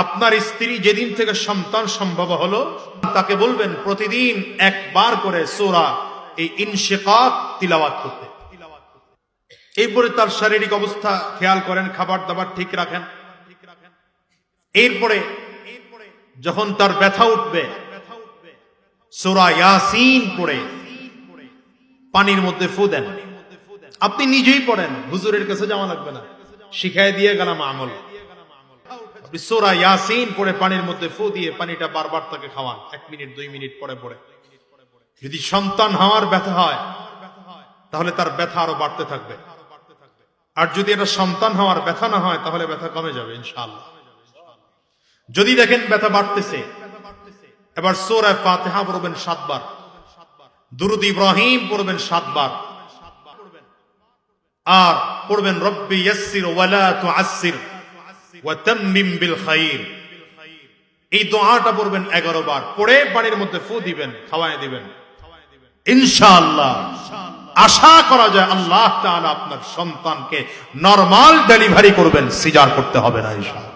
আপনার স্ত্রী যেদিন থেকে সন্তান সম্ভব হলো তাকে বলবেন প্রতিদিন একবার করে সূরা এই ইনশিকাক তিলাওয়াত করতে। এরপরে তার শারীরিক অবস্থা খেয়াল করেন, খাবার দাবার ঠিক রাখেন। এরপরে যখন তার ব্যথা উঠবে সূরা ইয়াসিন পড়ে পানির মধ্যে ফু দেন। আপনি নিজেই পড়েন, হুজুরের কাছে যাওয়া লাগবে না, শিখাই দিয়ে গেলাম আমল। আপনি সূরা ইয়াসিন পড়ে পানির মধ্যে ফু দিয়ে পানিটা বারবার তাকে খাওয়ান, 1 মিনিট 2 মিনিট পরে পরে। যদি সন্তান হওয়ার ব্যথা হয় তাহলে তার ব্যথা আরো বাড়তে থাকবে, আর যদি এটা সন্তান হওয়ার ব্যথা না হয় তাহলে ব্যথা কমে যাবে ইনশাআল্লাহ। যদি দেখেন ব্যথা বাড়তেছে, এবার সূরা ফাতিহা পড়বেন 7 বার, দুরূদ ইব্রাহিম পড়বেন 7 বার, আর পড়বেন রব্বি ইয়াসসির ওয়ালা তুআসসির ওয়া তাম্মিম বিল খাইর। এই দোয়াটা পড়বেন 11 বার, পড়ে পানির মধ্যে ফু দিবেন, খাওয়ায় দিবেন। ইনশাআল্লাহ আশা করা যায় আল্লাহ তাআলা আপনার সন্তানকে নরমাল ডেলিভারি করবেন, সিজার করতে হবে না ইনশাআল্লাহ।